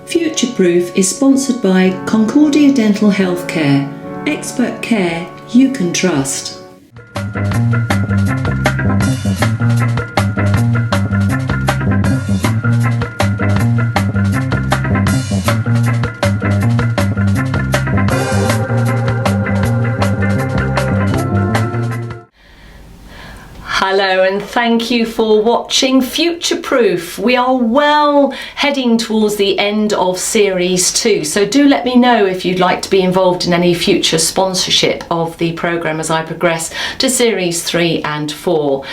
Future Proof is sponsored by Concordia Dental Healthcare, expert care you can trust. Hello and thank you for watching Future Proof. We are well heading towards the end of Series 2, so do let me know if you'd like to be involved in any future sponsorship of the programme as I progress to Series 3 and 4.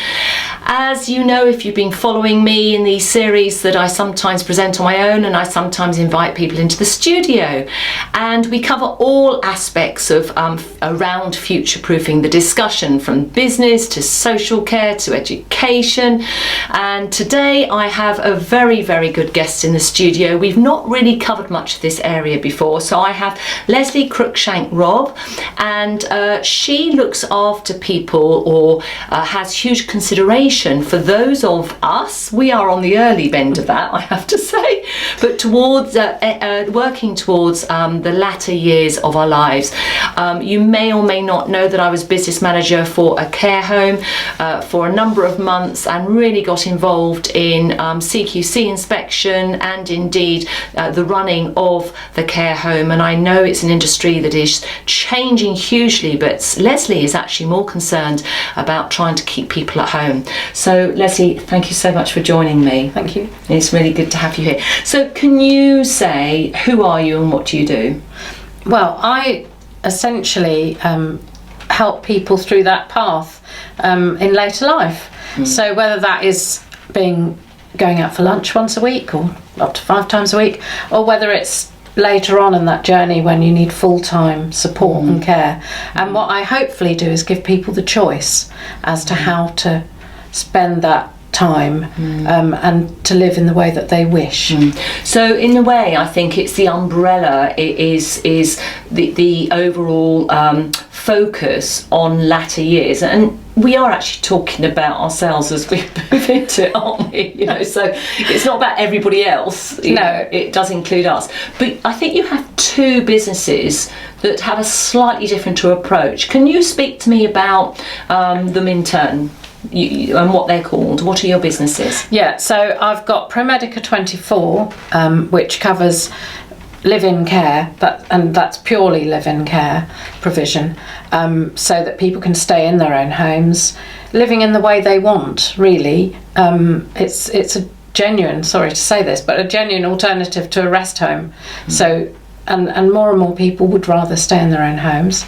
As you know, if you've been following me in these series, that I sometimes present on my own and I sometimes invite people into the studio, and we cover all aspects of around future proofing the discussion, from business to social care to education. And today I have a very, very good guest in the studio. We've not really covered much of this area before, so I have Leslie Cruikshank-Robb, and she looks after people, or has huge consideration for those of us. We are on the early bend of that, I have to say, but towards working towards the latter years of our lives. You may or may not know that I was business manager for a care home for a number of months, and really got involved in CQC inspection and indeed the running of the care home. And I know it's an industry that is changing hugely, but Leslie is actually more concerned about trying to keep people at home. So Leslie, thank you so much for joining me. Thank you. It's really good to have you here. So can you say, who are you and what do you do? Well, I essentially help people through that path in later life. So whether that is going out for lunch once a week or up to 5 times a week, or whether it's later on in that journey when you need full-time support and care. And what I hopefully do is give people the choice as to how to spend that time and to live in the way that they wish. So in a way, I think it's the umbrella, it is the overall focus on latter years, and we are actually talking about ourselves as we move into it, aren't we? You know, so it's not about everybody else. No, it does include us. But I think you have 2 businesses that have a slightly different approach. Can you speak to me about them in turn? And what they're called? What are your businesses? Yeah, so I've got ProMedica 24, which covers live-in care, and that's purely live-in care provision, so that people can stay in their own homes, living in the way they want, really. It's a genuine, sorry to say this, but a genuine alternative to a rest home. So and more people would rather stay in their own homes,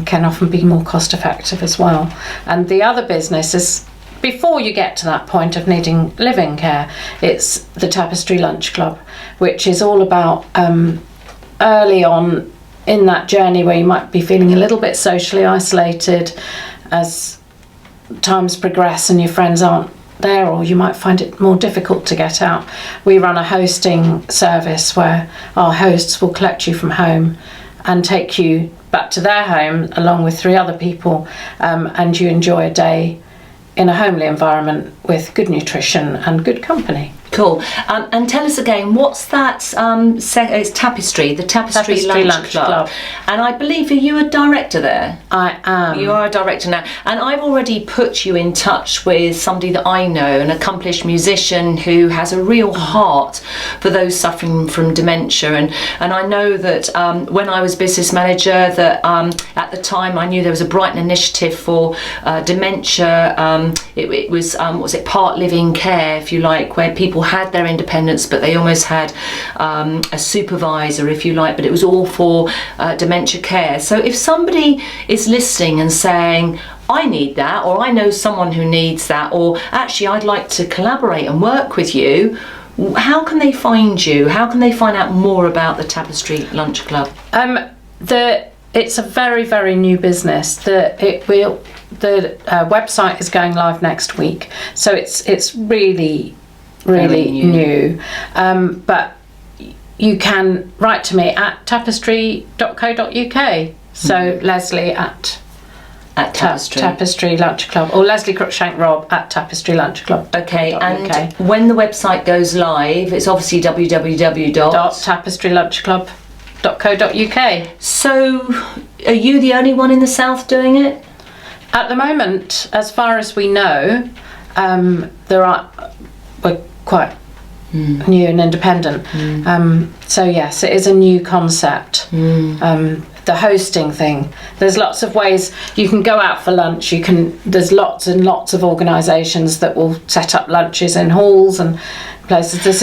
can often be more cost effective as well. And the other business is, before you get to that point of needing living care, it's the Tapestry Lunch Club, which is all about early on in that journey where you might be feeling a little bit socially isolated as times progress and your friends aren't there, or you might find it more difficult to get out. We run a hosting service where our hosts will collect you from home and take you back to their home along with 3 other people, and you enjoy a day in a homely environment with good nutrition and good company. Cool. And tell us again, what's that? It's Tapestry, the Tapestry Lunch Club. And I believe, are you a director there? I am. You are a director now. And I've already put you in touch with somebody that I know, an accomplished musician who has a real heart for those suffering from dementia. And I know that when I was business manager, that at the time I knew there was a Brighton initiative for dementia. It was, part living care, if you like, where people had their independence, but they almost had a supervisor, if you like, but it was all for dementia care. So if somebody is listening and saying, I need that, or I know someone who needs that, or actually I'd like to collaborate and work with you, how can they find you? How can they find out more about the Tapestry Lunch Club? It's a very, very new business. The website is going live next week, so it's really new. But you can write to me at tapestry.co.uk. So Leslie at at Tapestry. Tapestry Lunch Club, or Leslie Cruikshank Rob at Tapestry Lunch Club. Okay, and when the website goes live, it's obviously www.tapestrylunchclub.co.uk. So, are you the only one in the south doing it? At the moment, as far as we know, we're quite new and independent. So yes, it is a new concept. The hosting thing. There's lots of ways you can go out for lunch. There's lots and lots of organisations that will set up lunches in halls and places. This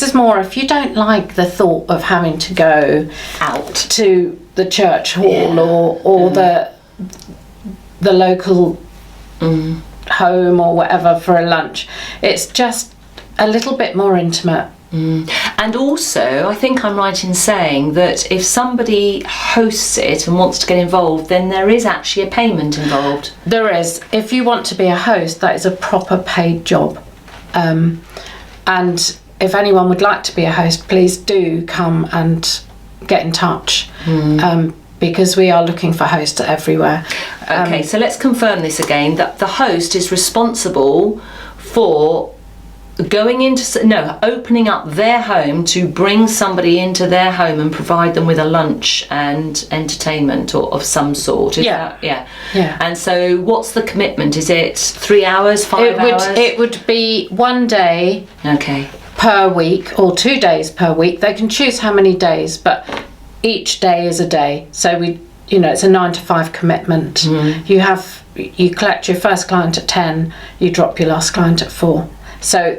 is more if you don't like the thought of having to go Out to the church hall or the local home or whatever for a lunch. It's just a little bit more intimate. And also, I think I'm right in saying that if somebody hosts it and wants to get involved, then there is actually a payment involved. There is. If you want to be a host, that is a proper paid job. And if anyone would like to be a host, please do come and get in touch. Because we are looking for hosts everywhere. Okay, so let's confirm this again, that the host is responsible for opening up their home to bring somebody into their home and provide them with a lunch and entertainment or of some sort. Yeah. And so what's the commitment? Is it 3 hours, 5 hours? It would be 1 day Okay. per week or 2 days per week. They can choose how many days, but each day is a day. So it's a 9 to 5 commitment. You collect your first client at 10, you drop your last client at 4. So,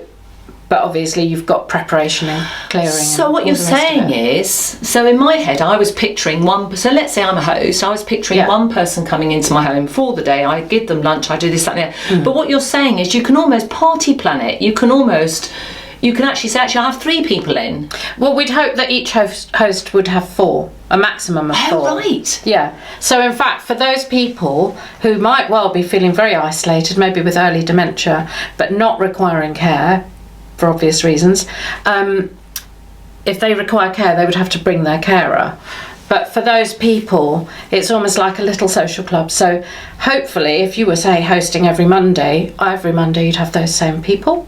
but obviously you've got preparation and clearing. So what you're saying is, so in my head I was picturing so let's say I'm a host, I was picturing one person coming into my home for the day, I give them lunch, I do this, that and the other. But what you're saying is you can almost party plan it, you can actually say, I have 3 people in. Well, we'd hope that each host would have 4, a maximum of 4. Oh, right. Yeah. So in fact, for those people who might well be feeling very isolated, maybe with early dementia, but not requiring care, for obvious reasons, if they require care, they would have to bring their carer. But for those people, it's almost like a little social club. So hopefully, if you were, say, hosting every Monday you'd have those same people.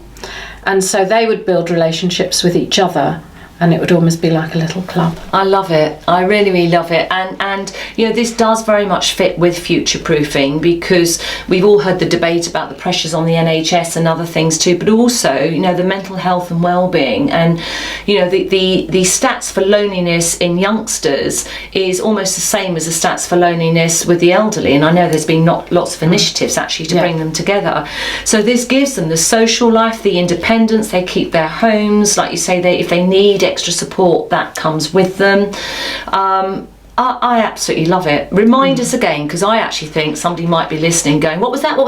And so they would build relationships with each other, and it would almost be like a little club. I love it. I really, really love it. And this does very much fit with future proofing, because we've all heard the debate about the pressures on the NHS and other things too, but also, the mental health and well-being. And, the stats for loneliness in youngsters is almost the same as the stats for loneliness with the elderly. And I know there's been lots of initiatives actually to bring them together. So this gives them the social life, the independence, they keep their homes. Like you say, if they need extra support, that comes with them. I absolutely love it. Remind us again, because I actually think somebody might be listening going, what was that?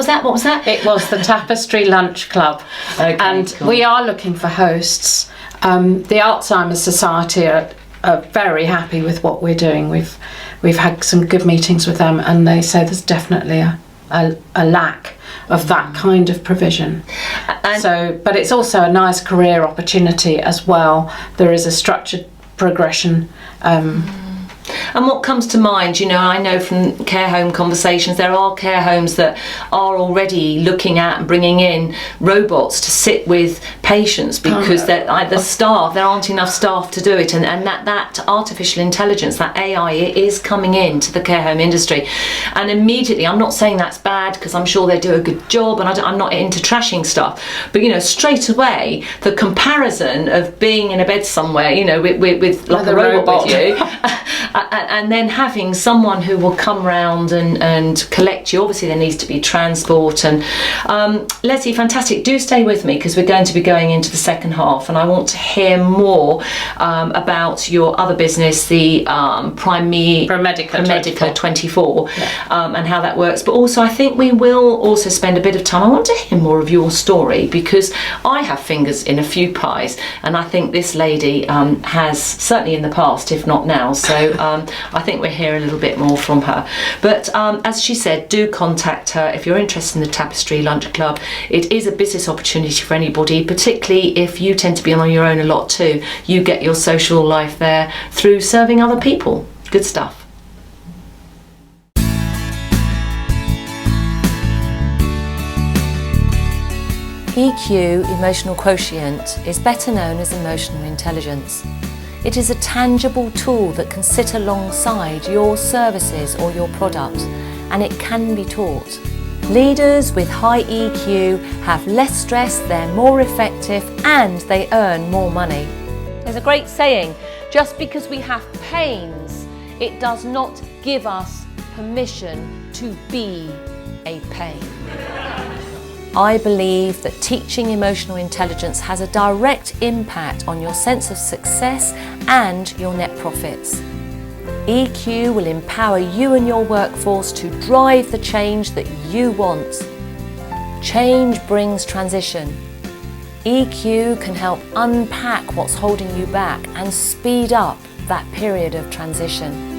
It was the Tapestry Lunch Club. Okay, and cool. We are looking for hosts. The Alzheimer's Society are very happy with what we're doing. We've had some good meetings with them, and they say there's definitely a lack of that kind of provision. But it's also a nice career opportunity as well. There is a structured progression. And what comes to mind, I know from care home conversations, there are care homes that are already looking at and bringing in robots to sit with patients because there aren't enough staff to do it, and that artificial intelligence, that AI, it is coming into the care home industry. And immediately, I'm not saying that's bad, because I'm sure they do a good job, and I'm not into trashing stuff, but straight away the comparison of being in a bed somewhere, with like a robot with you and then having someone who will come round and collect you. Obviously there needs to be transport. And Leslie, fantastic, do stay with me, because we're going to be going into the second half, and I want to hear more about your other business, the Promedica 24, and how that works. But also I think we will also spend a bit of time, I want to hear more of your story, because I have fingers in a few pies, and I think this lady has, certainly in the past, if not now. So I think we'll hear a little bit more from her. But as she said, do contact her if you're interested in the Tapestry Lunch Club. It is a business opportunity for anybody, particularly if you tend to be on your own a lot too. You get your social life there through serving other people. Good stuff. EQ, emotional quotient, is better known as emotional intelligence. It is a tangible tool that can sit alongside your services or your product, and it can be taught. Leaders with high EQ have less stress, they're more effective, and they earn more money. There's a great saying, just because we have pains, it does not give us permission to be a pain. I believe that teaching emotional intelligence has a direct impact on your sense of success and your net profits. EQ will empower you and your workforce to drive the change that you want. Change brings transition. EQ can help unpack what's holding you back and speed up that period of transition.